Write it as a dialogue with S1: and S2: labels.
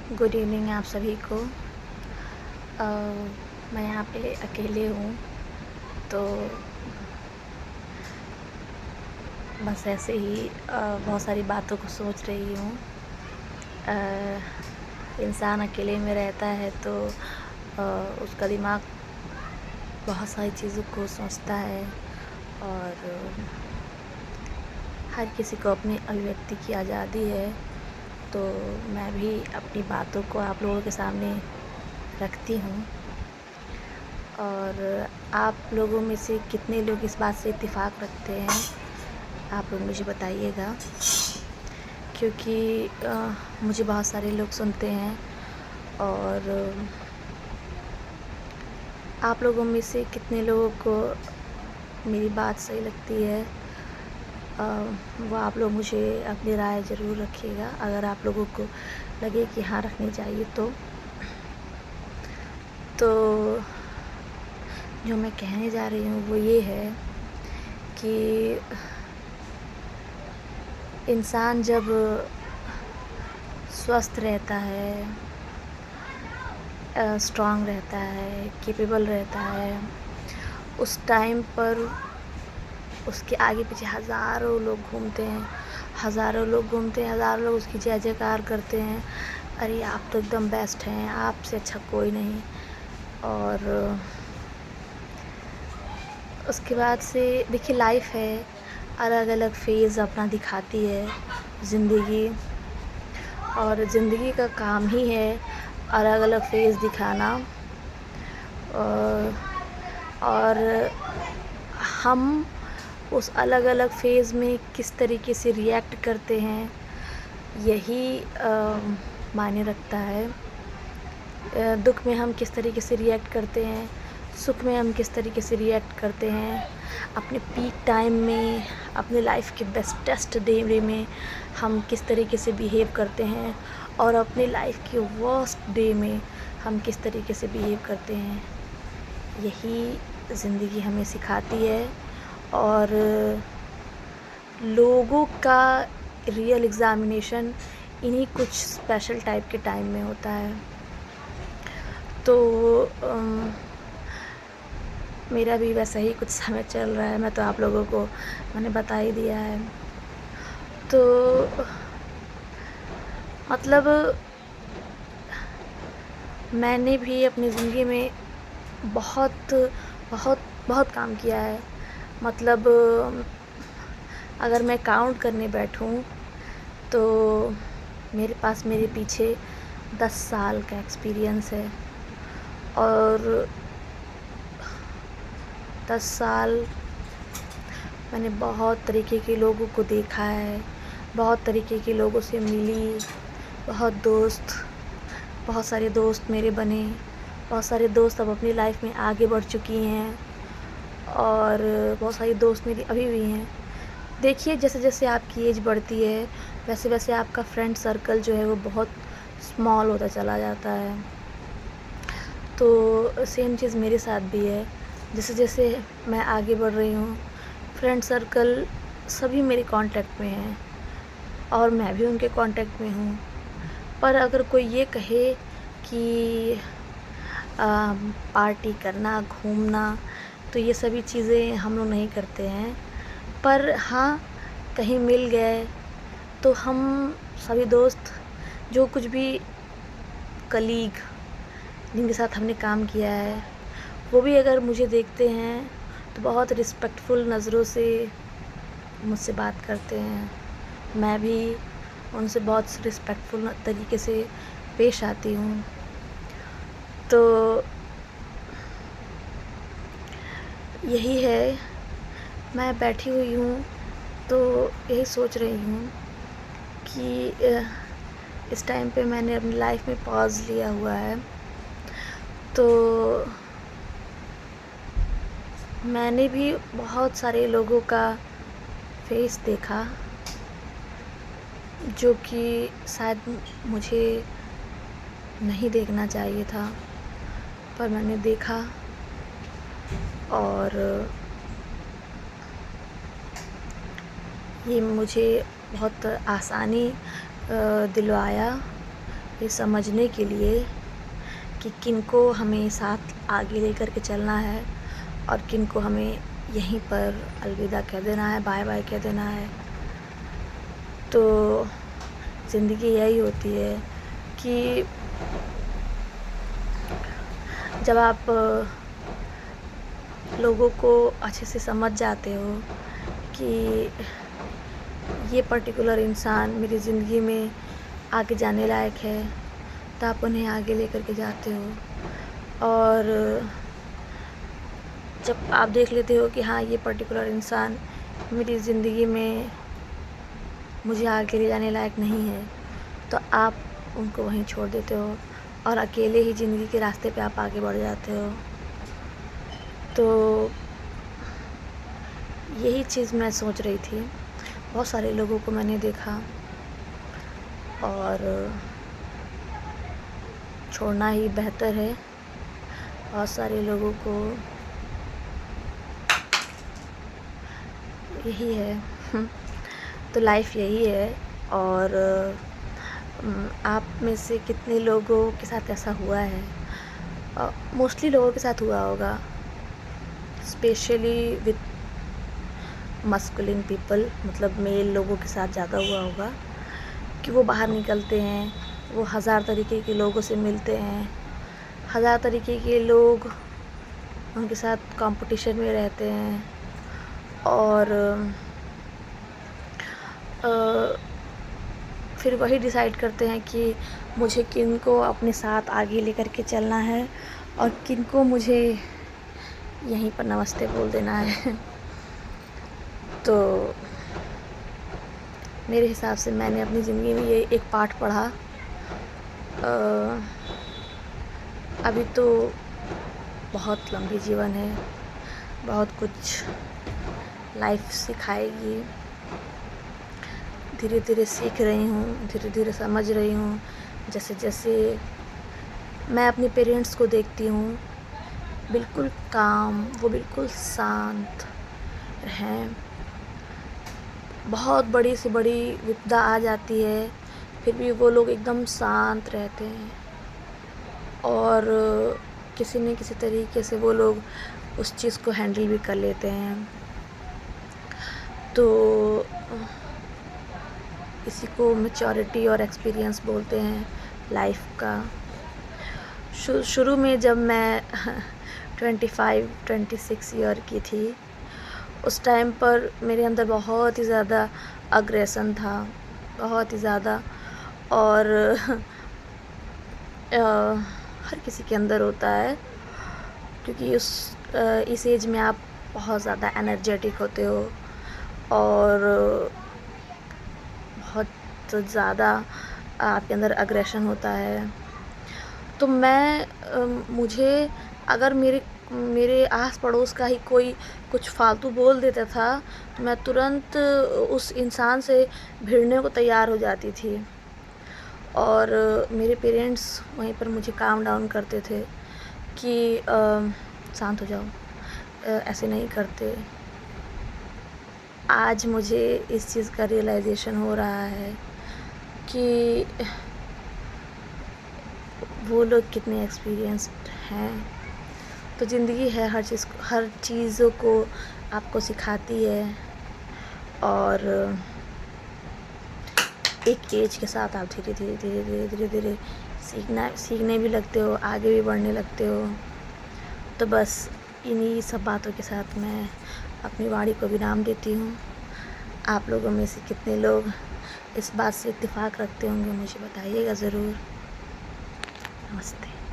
S1: Good evening आप सभी को। अ, मैं यहाँ पे अकेले हूँ, तो बस ऐसे ही बहुत सारी बातों को सोच रही हूँ। अ, इंसान अकेले में रहता है तो उसका दिमाग बहुत सारी चीज़ों को सोचता है, और हर किसी को अपनी अभिव्यक्ति की आज़ादी है। तो मैं भी अपनी बातों को आप लोगों के सामने रखती हूँ, और आप लोगों में से कितने लोग इस बात से इत्तेफ़ाक रखते हैं, आप लोग मुझे बताइएगा। क्योंकि मुझे बहुत सारे लोग सुनते हैं, और आप लोगों में से कितने लोगों को मेरी बात सही लगती है, वो आप लोग मुझे अपनी राय ज़रूर रखिएगा। अगर आप लोगों को लगे कि हाँ रखनी चाहिए तो जो मैं कहने जा रही हूँ वो ये है कि इंसान जब स्वस्थ रहता है, स्ट्रॉन्ग रहता है, कैपेबल रहता है, उस टाइम पर उसके आगे पीछे हज़ारों लोग घूमते हैं, हज़ारों लोग उसकी जय जयकार करते हैं। अरे आप तो एकदम बेस्ट हैं, आपसे अच्छा कोई नहीं। और उसके बाद से देखिए, लाइफ है, अलग अलग फेज़ अपना दिखाती है ज़िंदगी, और ज़िंदगी का काम ही है अलग अलग फेज़ दिखाना। और हम उस अलग अलग फेज़ में किस तरीके से रिएक्ट करते हैं, यही मायने रखता है। दुख में हम किस तरीके से रिएक्ट करते हैं, सुख में हम किस तरीके से रिएक्ट करते हैं, अपने पीक टाइम में, अपने लाइफ के बेस्टेस्ट डे में हम किस तरीके से बिहेव करते हैं, और अपने लाइफ के वर्स्ट डे में हम किस तरीके से बिहेव करते हैं, यही ज़िंदगी हमें सिखाती है। और लोगों का रियल एग्ज़ामिनेशन इन्हीं कुछ स्पेशल टाइप के टाइम में होता है। तो मेरा भी वैसा ही कुछ समय चल रहा है, मैं तो आप लोगों को मैंने बता ही दिया है। तो मतलब मैंने भी अपनी ज़िंदगी में बहुत बहुत बहुत काम किया है। मतलब अगर मैं काउंट करने बैठूं तो मेरे पास मेरे पीछे 10 साल का एक्सपीरियंस है, और 10 साल मैंने बहुत तरीके के लोगों को देखा है, बहुत तरीके के लोगों से मिली, बहुत सारे दोस्त मेरे बने, बहुत सारे दोस्त अब अपनी लाइफ में आगे बढ़ चुकी हैं, और बहुत सारी दोस्त मेरी अभी भी हैं। देखिए, जैसे जैसे आपकी एज बढ़ती है वैसे वैसे आपका फ्रेंड सर्कल जो है वो बहुत स्मॉल होता चला जाता है। तो सेम चीज़ मेरे साथ भी है। जैसे जैसे मैं आगे बढ़ रही हूँ, फ्रेंड सर्कल सभी मेरे कांटेक्ट में हैं, और मैं भी उनके कांटेक्ट में हूँ। पर अगर कोई ये कहे कि पार्टी करना, घूमना, तो ये सभी चीज़ें हम लोग नहीं करते हैं। पर हाँ, कहीं मिल गए तो हम सभी दोस्त, जो कुछ भी कलीग जिनके साथ हमने काम किया है, वो भी अगर मुझे देखते हैं तो बहुत रिस्पेक्टफुल नज़रों से मुझसे बात करते हैं। मैं भी उनसे बहुत रिस्पेक्टफुल तरीके से पेश आती हूँ। तो यही है, मैं बैठी हुई हूँ तो यही सोच रही हूँ कि इस टाइम पे मैंने अपनी लाइफ में पॉज़ लिया हुआ है। तो मैंने भी बहुत सारे लोगों का फेस देखा जो कि शायद मुझे नहीं देखना चाहिए था, पर मैंने देखा, और ये मुझे बहुत आसानी दिलवाया ये समझने के लिए कि किनको हमें साथ आगे लेकर के चलना है और किनको हमें यहीं पर अलविदा कह देना है, बाय बाय कह देना है। तो ज़िंदगी यही होती है कि जब आप लोगों को अच्छे से समझ जाते हो कि ये पर्टिकुलर इंसान मेरी ज़िंदगी में आगे जाने लायक है, तो आप उन्हें आगे लेकर के जाते हो। और जब आप देख लेते हो कि हाँ, ये पर्टिकुलर इंसान मेरी ज़िंदगी में मुझे आगे ले जाने लायक नहीं है, तो आप उनको वहीं छोड़ देते हो और अकेले ही ज़िंदगी के रास्ते पे आप आगे बढ़ जाते हो। तो यही चीज़ मैं सोच रही थी। बहुत सारे लोगों को मैंने देखा और छोड़ना ही बेहतर है। बहुत सारे लोगों को यही है तो लाइफ यही है। और आप में से कितने लोगों के साथ ऐसा हुआ है? मोस्टली लोगों के साथ हुआ होगा, स्पेशली विथ मस्कुलिन पीपल, मतलब मेल लोगों के साथ ज़्यादा हुआ होगा कि वो बाहर निकलते हैं, वो हज़ार तरीके के लोगों से मिलते हैं, हज़ार तरीके के लोग उनके साथ कंपटीशन में रहते हैं और फिर वही डिसाइड करते हैं कि मुझे किनको अपने साथ आगे लेकर के चलना है और किनको मुझे यहीं पर नमस्ते बोल देना है तो मेरे हिसाब से मैंने अपनी ज़िंदगी में ये एक पाठ पढ़ा। अभी तो बहुत लंबी जीवन है, बहुत कुछ लाइफ सिखाएगी। धीरे धीरे सीख रही हूँ, धीरे धीरे समझ रही हूँ। जैसे जैसे मैं अपने पेरेंट्स को देखती हूँ, बिल्कुल काम, वो बिल्कुल शांत हैं। बहुत बड़ी से बड़ी विपदा आ जाती है, फिर भी वो लोग एकदम शांत रहते हैं और किसी न किसी तरीके से वो लोग उस चीज़ को हैंडल भी कर लेते हैं। तो इसी को मैच्योरिटी और एक्सपीरियंस बोलते हैं लाइफ का। शुरू में जब मैं 25-26 ईयर की थी, उस टाइम पर मेरे अंदर बहुत ही ज़्यादा अग्रेसन था, बहुत ही ज़्यादा। और हर किसी के अंदर होता है, क्योंकि इस एज में आप बहुत ज़्यादा एनर्जेटिक होते हो और बहुत ज़्यादा आपके अंदर अग्रेशन होता है। तो मुझे अगर मेरे आस पड़ोस का ही कोई कुछ फालतू बोल देता था, तो मैं तुरंत उस इंसान से भिड़ने को तैयार हो जाती थी। और मेरे पेरेंट्स वहीं पर मुझे काम डाउन करते थे कि शांत हो जाओ, ऐसे नहीं करते। आज मुझे इस चीज़ का रियलाइज़ेशन हो रहा है कि वो लोग कितने एक्सपीरियंस्ड हैं। तो ज़िंदगी है, हर चीज़ों को आपको सिखाती है और एक एज के साथ आप धीरे धीरे सीखने भी लगते हो, आगे भी बढ़ने लगते हो। तो बस इन्हीं सब बातों के साथ मैं अपनी वाणी को विराम देती हूँ। आप लोगों में से कितने लोग इस बात से इत्तेफाक रखते होंगे, मुझे बताइएगा ज़रूर। नमस्ते।